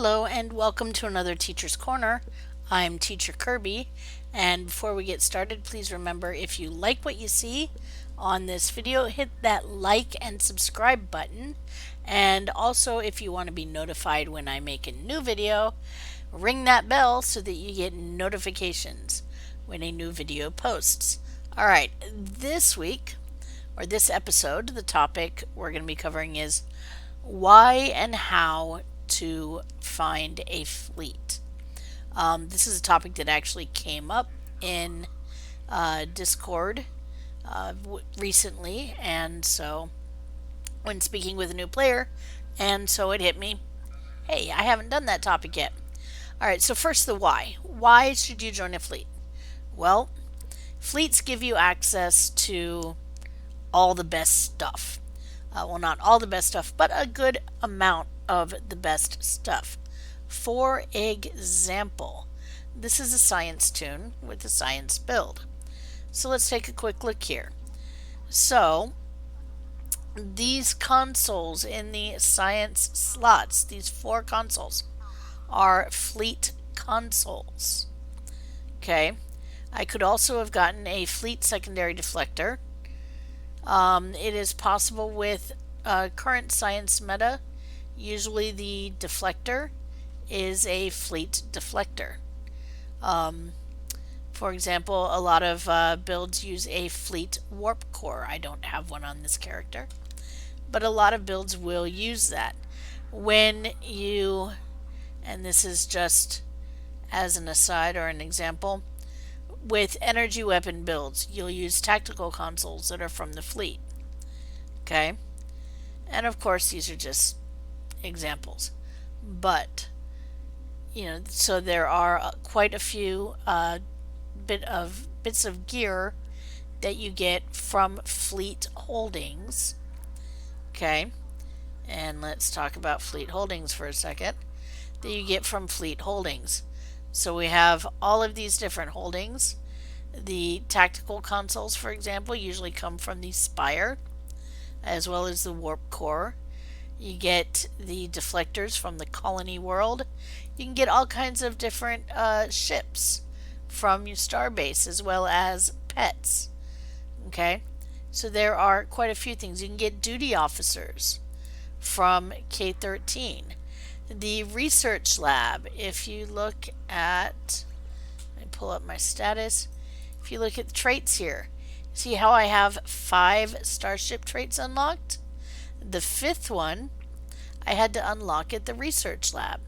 Hello and welcome to another Teacher's Corner. I'm Teacher Kirby, and before we get started, please remember if you like what you see on this video, hit that like and subscribe button. And also, if you want to be notified when I make a new video, ring that bell so that you get notifications when a new video posts. All right, this week or this episode, the topic we're going to be covering is why and how to find a fleet. This is a topic that actually came up in Discord recently, and so when speaking with a new player, and so it hit me, hey, I haven't done that topic yet. All right, so first the why. Why should you join a fleet? Well, fleets give you access to all the best stuff. Well, not all the best stuff, but a good amount of the best stuff. For example, this is a science toon with a science build. So let's take a quick look here. So these consoles in the science slots, these 4 consoles, are fleet consoles. Okay, I could also have gotten a fleet secondary deflector. It is possible with current science meta. Usually the deflector is a fleet deflector. For example, a lot of builds use a fleet warp core. I don't have one on this character, but a lot of builds will use that. When you, and this is just as an aside or an example, with energy weapon builds, you'll use tactical consoles that are from the fleet. Okay? And of course, these are just examples. But, so there are quite a few bits of gear that you get from fleet holdings. Okay? And let's talk about fleet holdings for a second. That you get from fleet holdings. So we have all of these different holdings. The tactical consoles, for example, usually come from the Spire, as well as the Warp Core. You get the deflectors from the Colony World. You can get all kinds of different ships from your starbase, as well as pets. Okay, so there are quite a few things. You can get duty officers from K13. The research lab, if you look at, let me pull up my status. If you look at the traits here, see how I have 5 starship traits unlocked? The 5th one, I had to unlock at the research lab.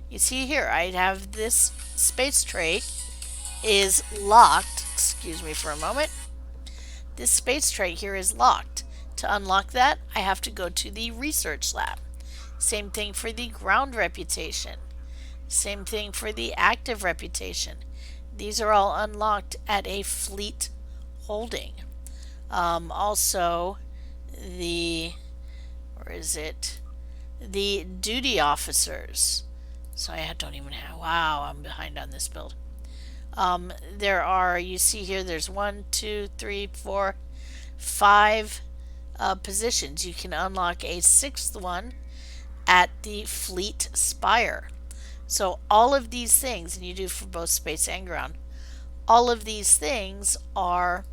You see here, I have this space trait is locked. Excuse me for a moment. This space trait here is locked. To unlock that, I have to go to the research lab. Same thing for the ground reputation. Same thing for the active reputation. These are all unlocked at a fleet holding. Also, where is it? The duty officers. So I don't even have, wow, I'm behind on this build. There are, you see here, there's 1, 2, 3, 4, 5 positions. You can unlock a 6th one at the Fleet Spire. So all of these things, and you do for both space and ground, all of these things are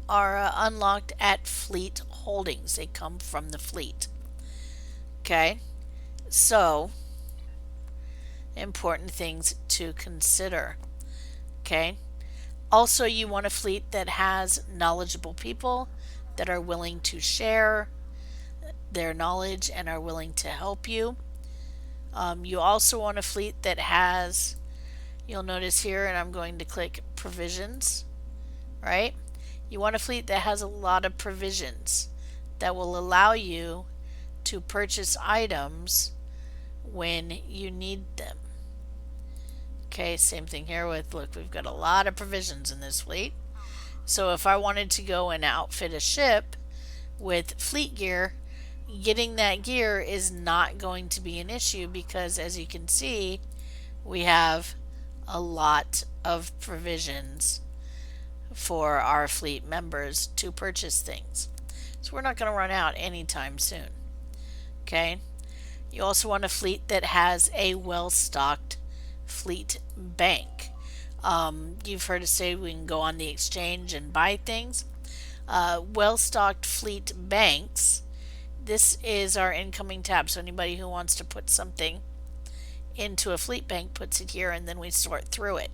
unlocked at fleet holdings. They come from the fleet. Okay, so important things to consider. Okay, also you want a fleet that has knowledgeable people that are willing to share their knowledge and are willing to help you. You also want a fleet that has, you'll notice here, and I'm going to click provisions, right? You want a fleet that has a lot of provisions that will allow you to purchase items when you need them. Okay, same thing here with, look, we've got a lot of provisions in this fleet. So if I wanted to go and outfit a ship with fleet gear, getting that gear is not going to be an issue because, as you can see, we have a lot of provisions for our fleet members to purchase things. So we're not going to run out anytime soon. Okay, You also want a fleet that has a well-stocked fleet bank. You've heard us say we can go on the exchange and buy things. Well-stocked fleet banks. This is our incoming tab. So anybody who wants to put something into a fleet bank puts it here, and then we sort through it.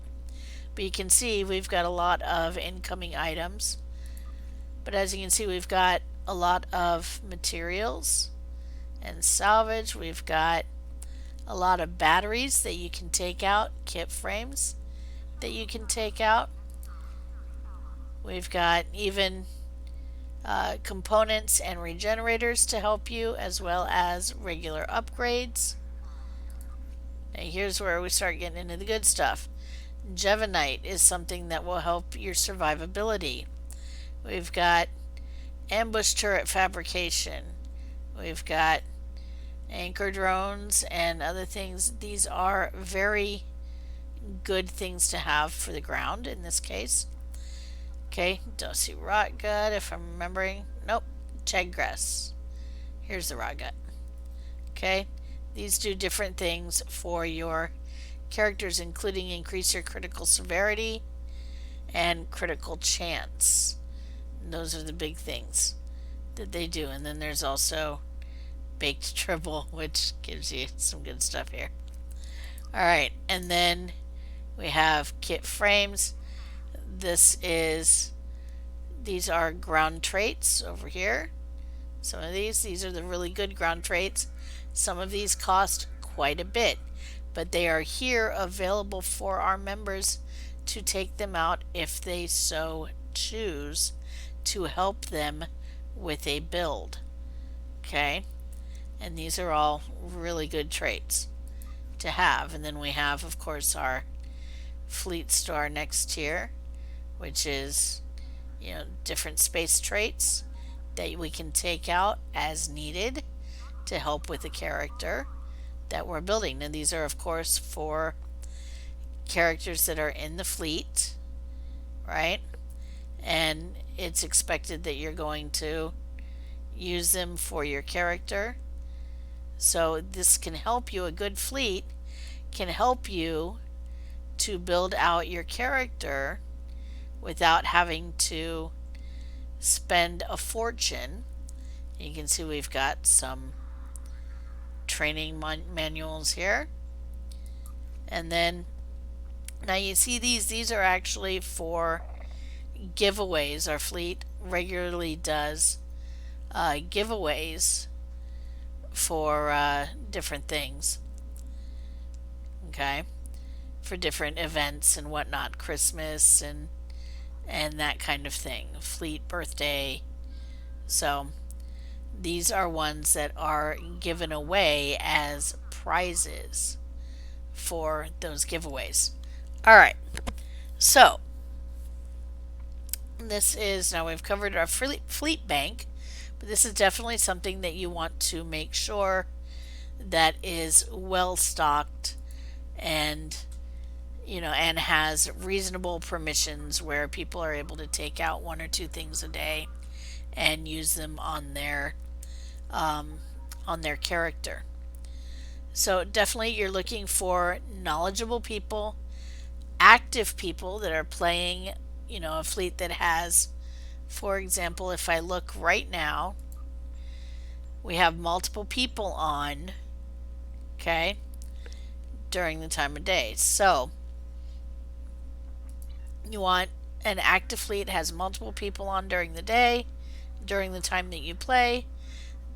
But you can see we've got a lot of incoming items. But as you can see, we've got a lot of materials and salvage. We've got a lot of batteries that you can take out, kit frames that you can take out. We've got even components and regenerators to help you, as well as regular upgrades. Now here's where we start getting into the good stuff. Jevanite is something that will help your survivability. We've got ambush turret fabrication. We've got anchor drones and other things. These are very good things to have for the ground in this case. Okay, don't see rot gut if I'm remembering. Nope, Cheggrass. Here's the rot gut. Okay, these do different things for your characters, including increase your critical severity and critical chance. And those are the big things that they do. And then there's also baked tribble, which gives you some good stuff here. Alright, and then we have kit frames. These are ground traits over here. Some of these are the really good ground traits. Some of these cost quite a bit, but they are here available for our members to take them out if they so choose, to help them with a build. Okay, and these are all really good traits to have. And then we have, of course, our fleet star next here, which is, different space traits that we can take out as needed to help with the character that we're building. And these are, of course, for characters that are in the fleet, right? And it's expected that you're going to use them for your character. So this can help you. A good fleet can help you to build out your character without having to spend a fortune. You can see we've got some training manuals here. And then now you see these are actually for giveaways. Our fleet regularly does giveaways for different things. Okay, for different events and whatnot, Christmas and that kind of thing, fleet birthday. So these are ones that are given away as prizes for those giveaways. All right, so this is, now we've covered our fleet bank, but this is definitely something that you want to make sure that is well stocked and and has reasonable permissions where people are able to take out 1 or 2 things a day and use them on their character. So definitely you're looking for knowledgeable people, active people that are playing, a fleet that has, for example, if I look right now, we have multiple people on, okay, during the time of day. So you want an active fleet that has multiple people on during the day, during the time that you play,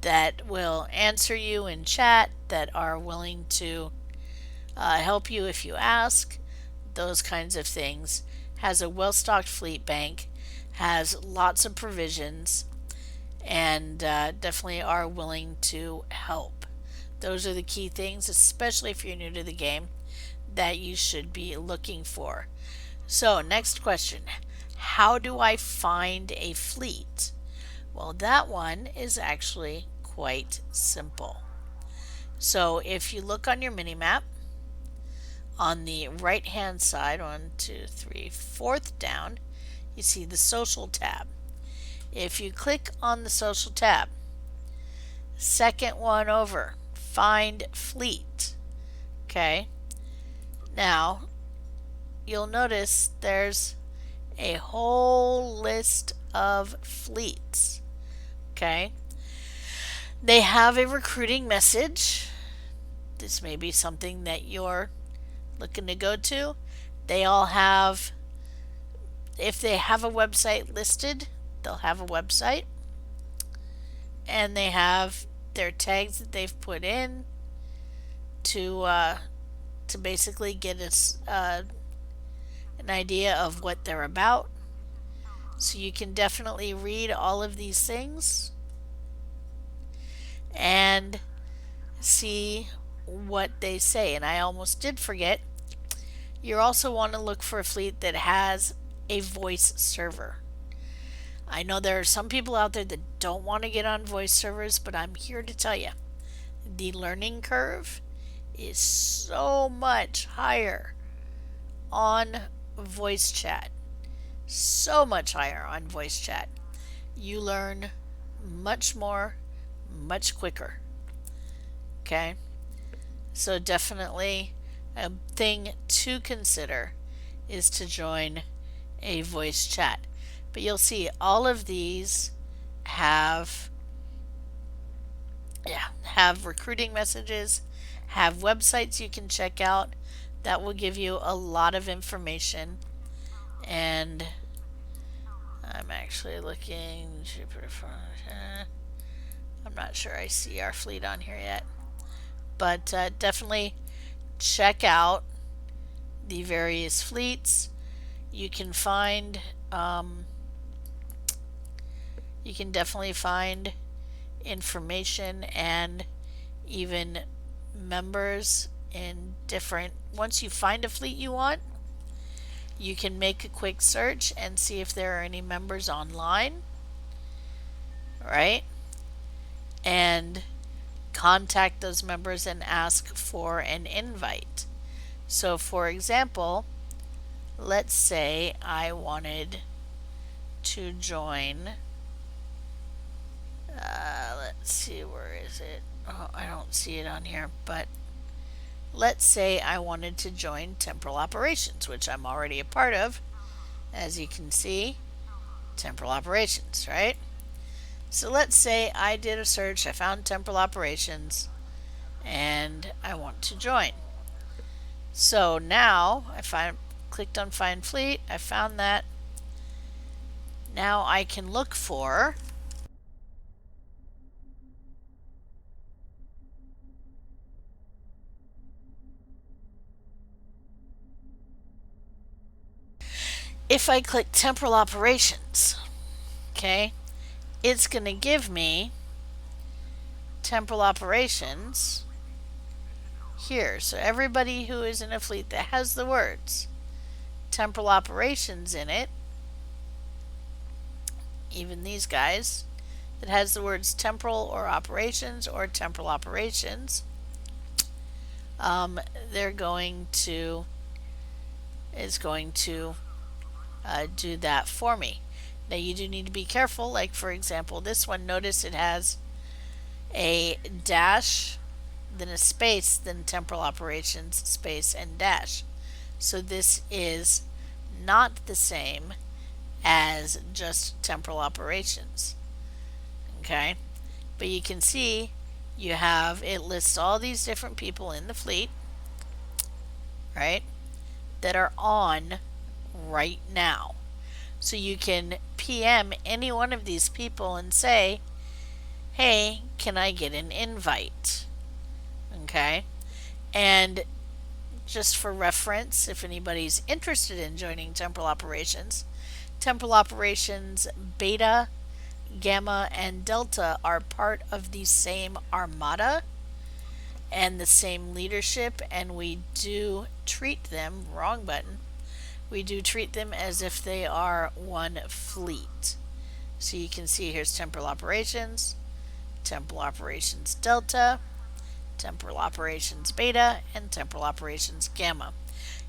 that will answer you in chat, that are willing to help you if you ask, those kinds of things. Has a well-stocked fleet bank, has lots of provisions, and definitely are willing to help. Those are the key things, especially if you're new to the game, that you should be looking for. So next question, how do I find a fleet? Well, that one is actually quite simple. So if you look on your mini map, on the right hand side, 1, 2, 3, 4th down, you see the social tab. If you click on the social tab, second one over, find fleet. Okay, now you'll notice there's a whole list of fleets. Okay, they have a recruiting message. This may be something that you're looking to go to. They all have, if they have a website listed, they'll have a website, and they have their tags that they've put in to basically get us an idea of what they're about. So you can definitely read all of these things and see what they say. And I almost did forget, you also want to look for a fleet that has a voice server. I know there are some people out there that don't want to get on voice servers, but I'm here to tell you the learning curve is so much higher on voice chat. So much higher on voice chat. You learn much more, much quicker. Okay? So definitely a thing to consider is to join a voice chat. But you'll see all of these have recruiting messages, have websites you can check out that will give you a lot of information. And I'm actually looking, I'm not sure I see our fleet on here yet, but definitely check out the various fleets. You can find you can definitely find information and even members in different, once you find a fleet you want, you can make a quick search and see if there are any members online, right? And contact those members and ask for an invite. So for example, let's say I wanted to join, let's see, where is it? Oh, I don't see it on here, but let's say I wanted to join Temporal Operations, which I'm already a part of. As you can see, Temporal Operations, right? So let's say I did a search, I found Temporal Operations, and I want to join. So now I clicked on Find Fleet, I found that. Now I can look for if I click Temporal Operations, okay, it's going to give me Temporal Operations here. So everybody who is in a fleet that has the words Temporal Operations in it, even these guys, that has the words Temporal or Operations or Temporal Operations, they're going to do that for me. Now you do need to be careful, like for example this one, notice it has a dash, then a space, then Temporal Operations, space, and dash. So this is not the same as just Temporal Operations. Okay, but you can see you have, it lists all these different people in the fleet, right, that are on right now. So you can PM any one of these people and say, hey, can I get an invite? Okay, and just for reference, if anybody's interested in joining Temporal Operations Beta, Gamma, and Delta are part of the same armada and the same leadership, and we do treat them, wrong button, we do treat them as if they are one fleet. So you can see here's Temporal Operations Delta, Temporal Operations Beta, and Temporal Operations Gamma.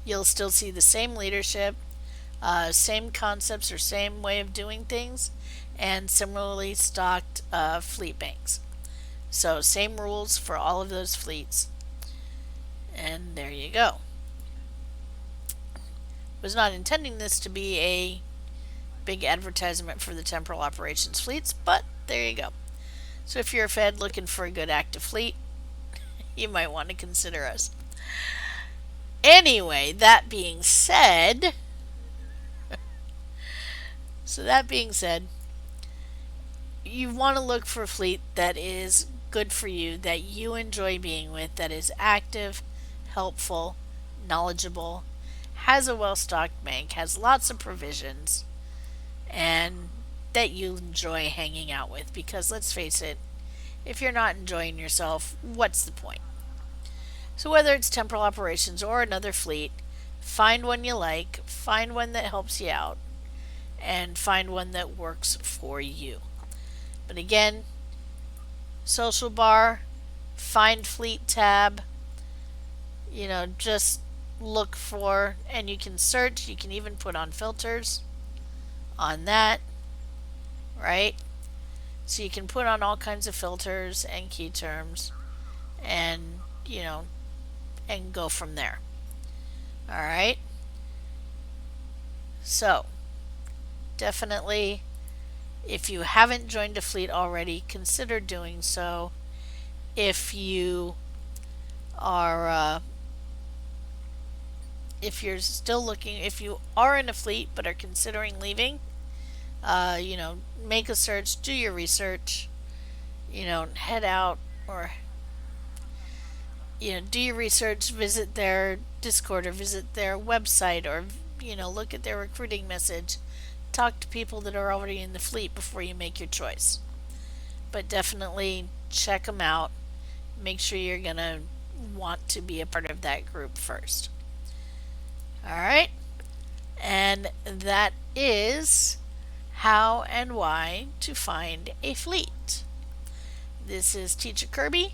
You'll still see the same leadership, same concepts or same way of doing things, and similarly stocked fleet banks. So same rules for all of those fleets. And there you go. Was not intending this to be a big advertisement for the temporal operations fleets, but there you go. So if you're a Fed looking for a good active fleet, you might want to consider us. Anyway, that being said, you want to look for a fleet that is good for you, that you enjoy being with, that is active, helpful, knowledgeable, has a well-stocked bank, has lots of provisions, and that you enjoy hanging out with. Because let's face it, if you're not enjoying yourself, what's the point? So whether it's temporal operations or another fleet, find one you like, find one that helps you out, and find one that works for you. But again, social bar, find fleet tab, just look for, and you can search, you can even put on filters on that, right? So you can put on all kinds of filters and key terms and, and go from there. All right. So definitely, if you haven't joined a fleet already, consider doing so. If you are, if you're still looking, if you are in a fleet but are considering leaving, make a search, do your research, head out or, do your research, visit their Discord or visit their website or, look at their recruiting message. Talk to people that are already in the fleet before you make your choice. But definitely check them out. Make sure you're going to want to be a part of that group first. All right. And that is how and why to find a fleet. This is Teacher Kirby.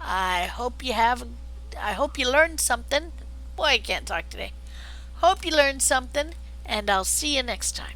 I hope you learned something. Boy, I can't talk today. Hope you learned something, and I'll see you next time.